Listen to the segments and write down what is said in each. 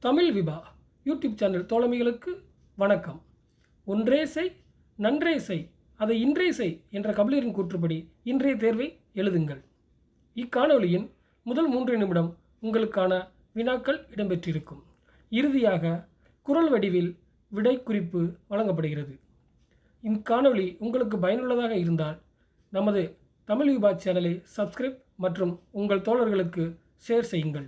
Tamil Vibha YouTube channel தோழமைகளுக்கு வணக்கம். ஒன்றே செய் நன்றே செய் அதை இன்றே செய் என்ற கபிலரின் கூற்றுப்படி இன்றைய தேர்வை எழுதுங்கள். இக்காணொலியின் முதல் 3 நிமிடம் உங்களுக்கான வினாக்கள் இடம்பெற்றிருக்கும். இறுதியாக குறள் வடிவில் விடை குறிப்பு வழங்கப்படுகிறது. இக்காணொலி உங்களுக்கு பயனுள்ளதாக இருந்தால் நமது தமிழ் விபா சேனலை சப்ஸ்கிரைப் மற்றும் உங்கள் தோழர்களுக்கு ஷேர் செய்யுங்கள்.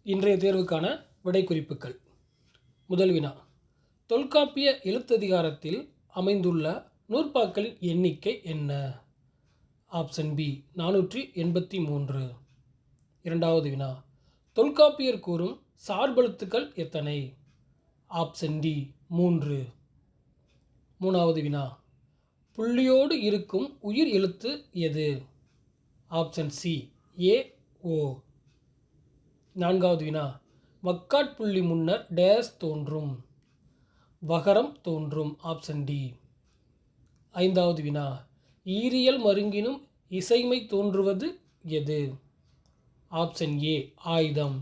இன்றைய தேர்வுக்கான விடை குறிப்புகள். முதல் வினா, தொல்காப்பிய எழுத்ததிகாரத்தில் அமைந்துள்ள நூற்பாக்களின் எண்ணிக்கை என்ன? Option B 483. இரண்டாவது வினா, தொல்காப்பியர் கூறும் சார்பெழுத்துக்கள் எத்தனை? Option D 3. மூணாவது வினா, புள்ளியோடு இருக்கும் உயிர் எழுத்து எது? ஆப்ஷன் சி ஏ ஓ. நான்காவது வினா, வக்காட்புள்ளி முன்னர் டேஸ் தோன்றும்? வகரம் தோன்றும். Option D. ஐந்தாவது வினா, ஈரியல் மருங்கினும் இசைமை தோன்றுவது எது? ஆப்ஷன் ஏ ஆயுதம்.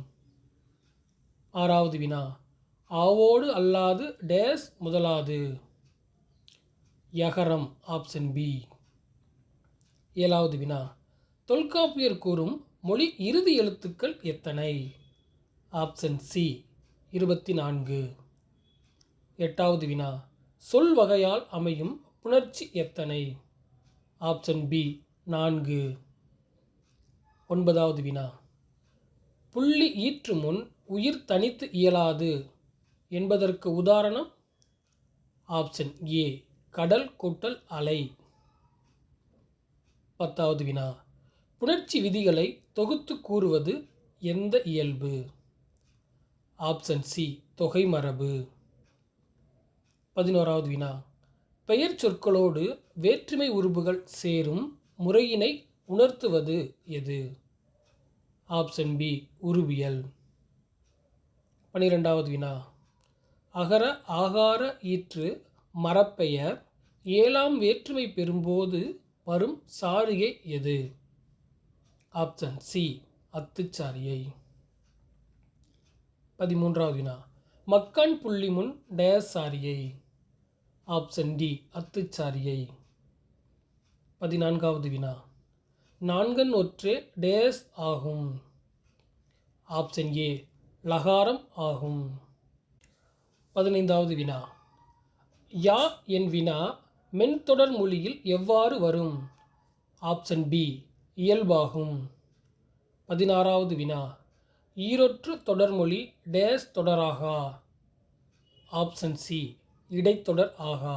ஆறாவது வினா, ஆவோடு அல்லாது டேஸ் முதலாது? யகரம். Option B. ஏழாவது வினா, தொல்காப்பியர் கூறும் மொழி இறுதி எழுத்துக்கள் எத்தனை? Option C 24. எட்டாவது வினா, சொல் வகையால் அமையும் புணர்ச்சி எத்தனை? Option B 4. 9வது வினா. புள்ளி ஈற்று முன் உயிர் தனித்து இயலாது என்பதற்கு உதாரணம்? ஆப்ஷன் ஏ கடல் கூட்டல் அலை. 10வது வினா. புணர்ச்சி விதிகளை தொகுத்து கூறுவது எந்த இயல்பு? ஆப்ஷன் சி தொகை மரபு. 11வது வினா. பெயர் சொற்களோடு வேற்றுமை உருபுகள் சேரும் முறையினை உணர்த்துவது எது? ஆப்ஷன் பி உருபியல். 12வது வினா. அகர ஆகார ஈற்று மரப்பெயர் 7ஆம் வேற்றுமை பெறும்போது வரும் சாரியை எது? Option C அத்துச்சாரியை. 13வது வினா. மக்கான் புள்ளி முன் டேஸ் சாரியை? Option D அத்துச்சாரியை. 14வது வினா. நான்கன் ஒற்றே டேஸ் ஆகும்? ஆப்ஷன் ஏ லகாரம் ஆகும். 15வது வினா. யா என் வினா மென்தொடர் மொழியில் எவ்வாறு வரும்? Option B இயல்பாகும். 16வது வினா. ஈரொற்று தொடர்மொழி டேஸ் தொடராகா? ஆப்ஷன் சி இடைத்தொடர் ஆகா.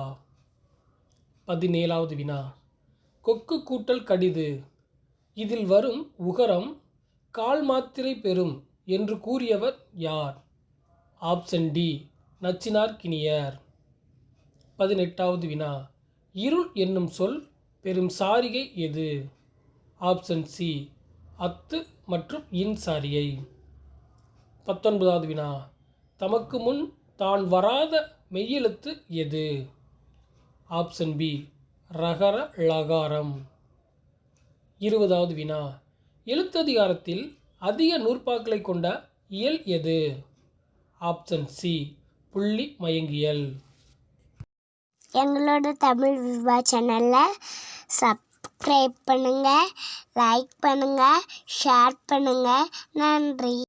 17வது வினா. கொக்கு கூட்டல் கடிது இதில் வரும் உகரம் கால் மாத்திரை பெறும் என்று கூறியவர் யார்? Option D Nachinarkiniyar. 18வது வினா. இருள் என்னும் சொல் பெறும் சாரிகை எது? ஆப்ஷன் சி அத்து மற்றும் இன் சாரியை. 19வது வினா. தமக்கு முன் தான் வராத மெய்யெழுத்து எது? Option B ரகர லகாரம். 20வது வினா. எழுத்ததிகாரத்தில் அதிக நூற்பாக்களை கொண்ட இயல் எது? ஆப்ஷன் சி புள்ளி மயங்கியல். எங்களோட தமிழ் விவா சேனலை சப்ஸ்கிரைப் பண்ணுங்கள், லைக் பண்ணுங்கள், ஷேர் பண்ணுங்கள். நன்றி.